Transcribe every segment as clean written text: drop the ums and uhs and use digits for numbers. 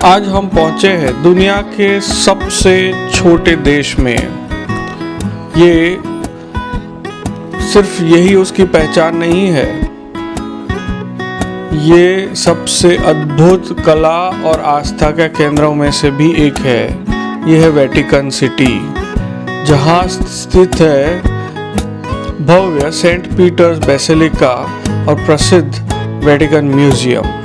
आज हम पहुंचे हैं दुनिया के सबसे छोटे देश में। ये सिर्फ यही उसकी पहचान नहीं है, ये सबसे अद्भुत कला और आस्था के केंद्रों में से भी एक है। यह है वेटिकन सिटी, जहां स्थित है भव्य सेंट पीटर्स बेसिलिका और प्रसिद्ध Vatican museum.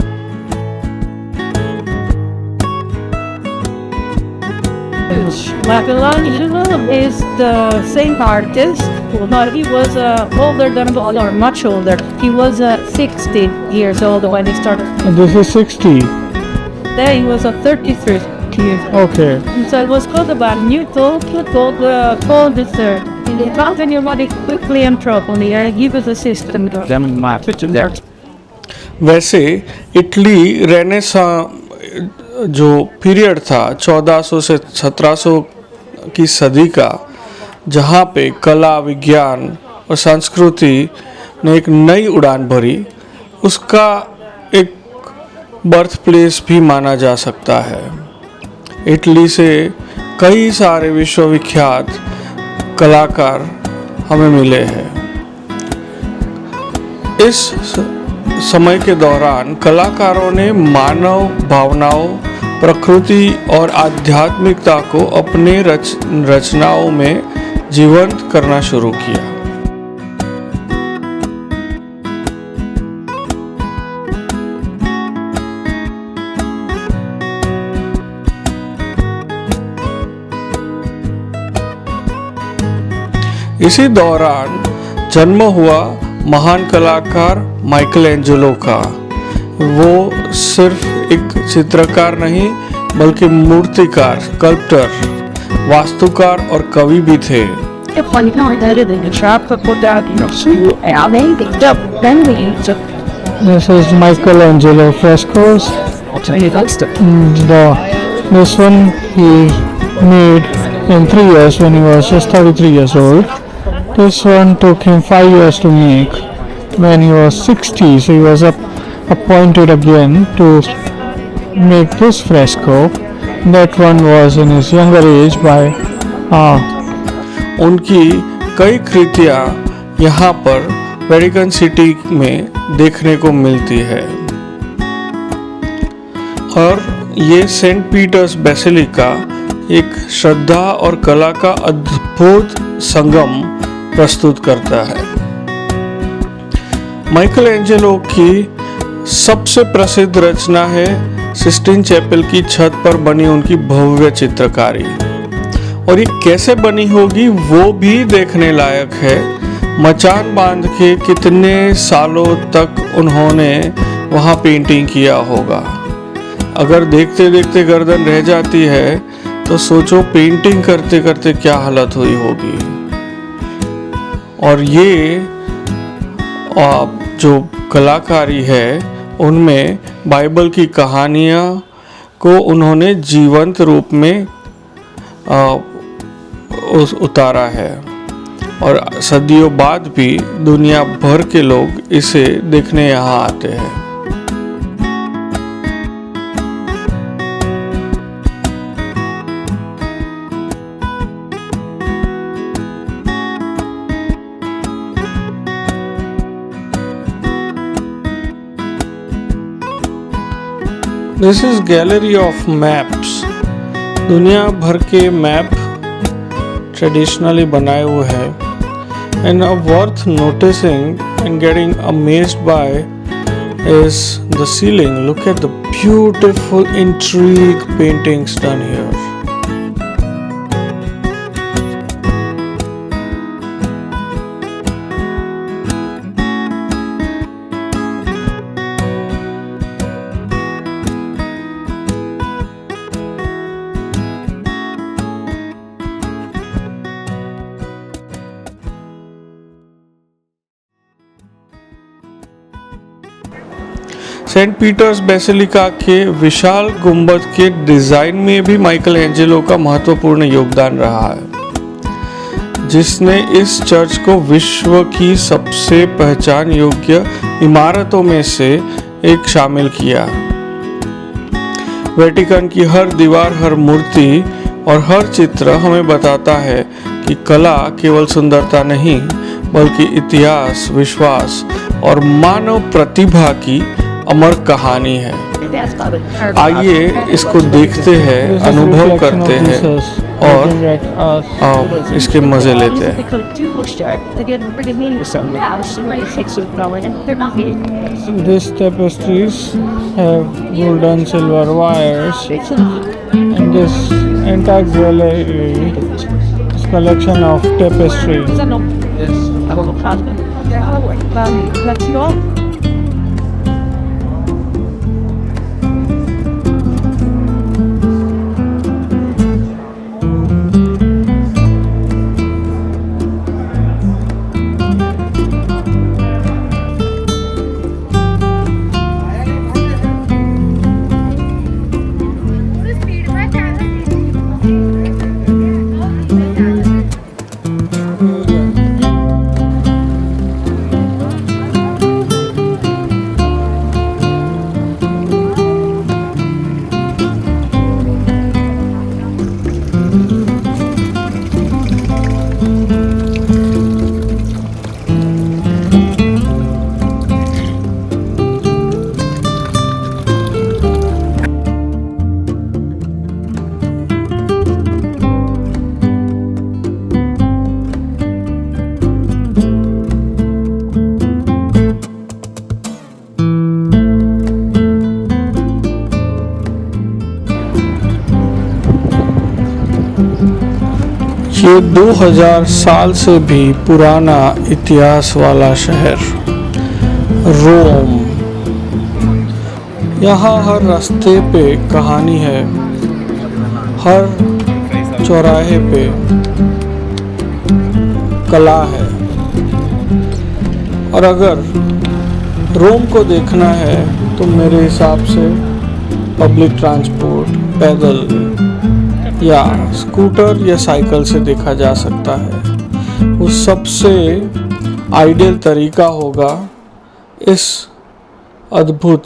Michelangelo is the same artist, but he was older than or much older. He was 60 years old when he started. This is 60. Then he was 33 years old. Okay. So it was called about Newton, called this in the fountain your body quickly and properly. He was a system. Then my picture there. वैसे Italy renaissance जो period था 1400 से 1700 की सदी का, जहाँ पे कला, विज्ञान और संस्कृति ने एक नई उड़ान भरी, उसका एक बर्थ प्लेस भी माना जा सकता है। इटली से कई सारे विश्वविख्यात कलाकार हमें मिले हैं। इस समय के दौरान कलाकारों ने मानव भावनाओं, प्रकृति और आध्यात्मिकता को अपने रचनाओं में जीवंत करना शुरू किया। इसी दौरान जन्म हुआ महान कलाकार माइकल एंजेलो का। वो सिर्फ एक चित्रकार नहीं, बल्कि मूर्तिकार, स्कल्प्टर, वास्तुकार और कवि भी थे। This is Michelangelo frescoes. This one he made in 3 years when he was just 33 years old. This one took him 5 years to make when he was 60, so he was appointed again to make this fresco. That one was in his younger age by उनकी कई कृतियां यहाँ पर Vatican city में देखने को मिलती है और ये सेंट पीटर्स बेसिलिका एक श्रद्धा और कला का अद्भुत संगम प्रस्तुत करता है। माइकल एंजेलो की सबसे प्रसिद्ध रचना है सिस्टीन चैपल की छत पर बनी उनकी भव्य चित्रकारी, और ये कैसे बनी होगी वो भी देखने लायक है। मचान बांध के कितने सालों तक उन्होंने वहाँ पेंटिंग किया होगा। अगर देखते देखते गर्दन रह जाती है तो सोचो पेंटिंग करते करते क्या हालत हुई होगी। और ये जो कलाकारी है उनमें बाइबल की कहानियाँ को उन्होंने जीवंत रूप में उतारा है, और सदियों बाद भी दुनिया भर के लोग इसे देखने यहाँ आते हैं। This is gallery of maps. दुनिया भर के मैप ट्रेडिशनली बनाए हुए हैं, and worth noticing and getting amazed by is the ceiling. Look at the beautiful intrigue paintings done here. Saint Peter's Basilica के विशाल गुंबद के डिजाइन में भी माइकल एंजेलो का महत्वपूर्ण योगदान रहा है, जिसने इस चर्च को विश्व की सबसे पहचान योग्य इमारतों में से एक शामिल किया। वेटिकन की हर दीवार, हर मूर्ति और हर चित्र हमें बताता है कि कला केवल सुंदरता नहीं बल्कि इतिहास, विश्वास और मानव प्रतिभा की अमर कहानी है। आइए इसको देखते हैं, This is अनुभव reflection करते of हैं Jesus और looking at us. इसके मजे लेते हैं। These tapestries have gold and silver wires, and this entire gallery is collection of tapestries. Let's go. ये 2000 साल से भी पुराना इतिहास वाला शहर रोम। यहाँ हर रास्ते पे कहानी है, हर चौराहे पे कला है। और अगर रोम को देखना है तो मेरे हिसाब से पब्लिक ट्रांसपोर्ट, पैदल या स्कूटर या साइकिल से देखा जा सकता है। वो सबसे आइडियल तरीका होगा इस अद्भुत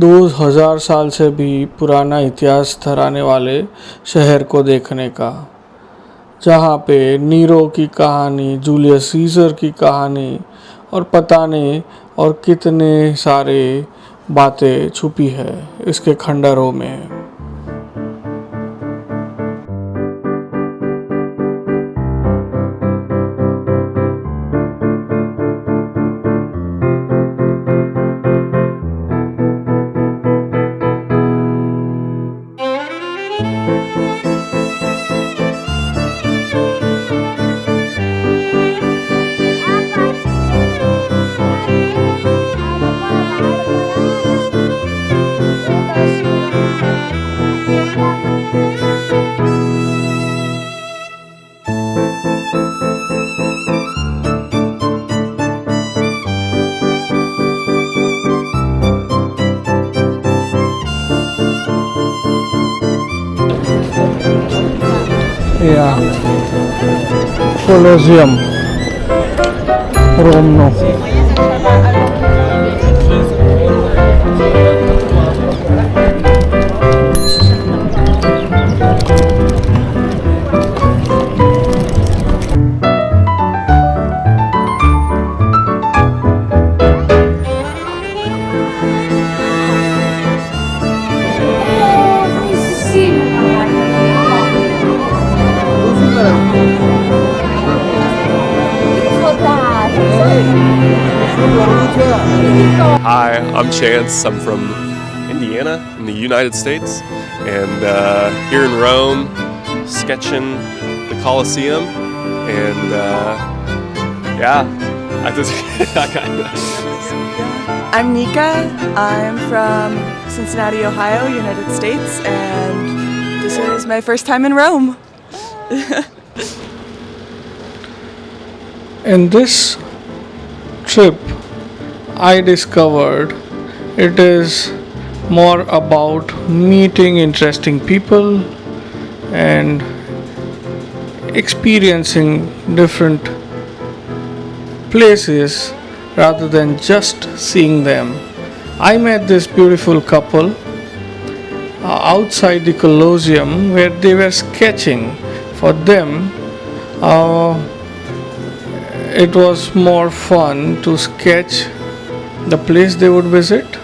2000 साल से भी पुराना इतिहास धराने वाले शहर को देखने का, जहाँ पे नीरो की कहानी, जूलियस सीजर की कहानी और पता नहीं और कितने सारे बातें छुपी है इसके खंडरों में। Yeah, Colosseum, Rome. No. Hi, I'm Chance. I'm from Indiana in the United States, and here in Rome, sketching the Colosseum, and yeah, I just I'm Nika. I'm from Cincinnati, Ohio, United States, and this is my first time in Rome. In this trip, I discovered it is more about meeting interesting people and experiencing different places rather than just seeing them. I met this beautiful couple outside the Colosseum where they were sketching. For them, it was more fun to sketch the place they would visit.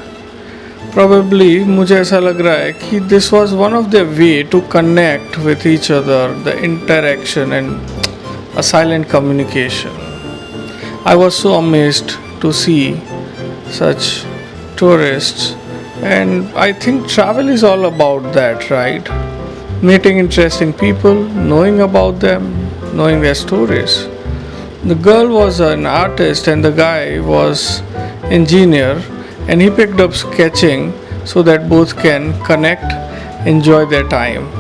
Probably मुझे ऐसा लग रहा है कि this was one of their way to connect with each other, the interaction and a silent communication. I was so amazed to see such tourists, and I think travel is all about that, right? Meeting interesting people, knowing about them, knowing their stories. The girl was an artist and the guy was engineer, and he picked up sketching so that both can connect, enjoy their time.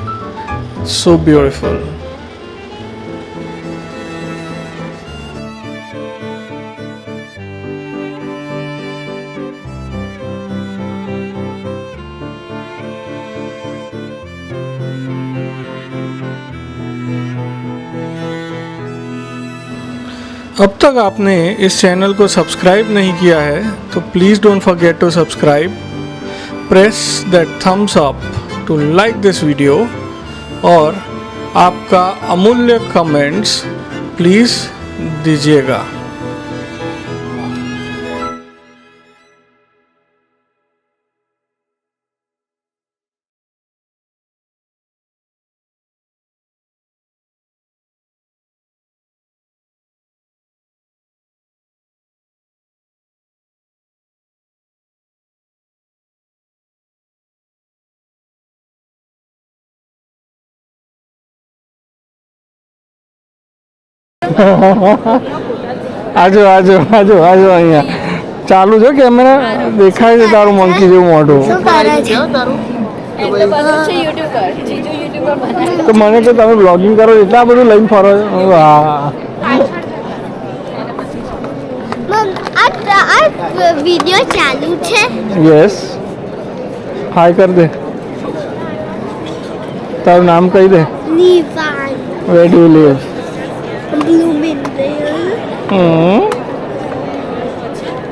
So beautiful. अब तक आपने इस channel को subscribe नहीं किया है तो please don't forget to subscribe, press that thumbs up to like this video, और आपका अमूल्य कमेंट्स प्लीज़ दीजिएगा। આજો આજો આજો આજો અહીંયા ચાલુ છે કેમેરા, દેખાય છે તારું મંકી જેવું મોઢું. તો મને તો તમે બ્લોગિંગ કરો એટલા બધું લઈને ફરો છો. વાહ, वीडियो चालू है। યસ, હાય કર દે. તારું નામ કહી દે. नीवान where do you live? Bloomingdale.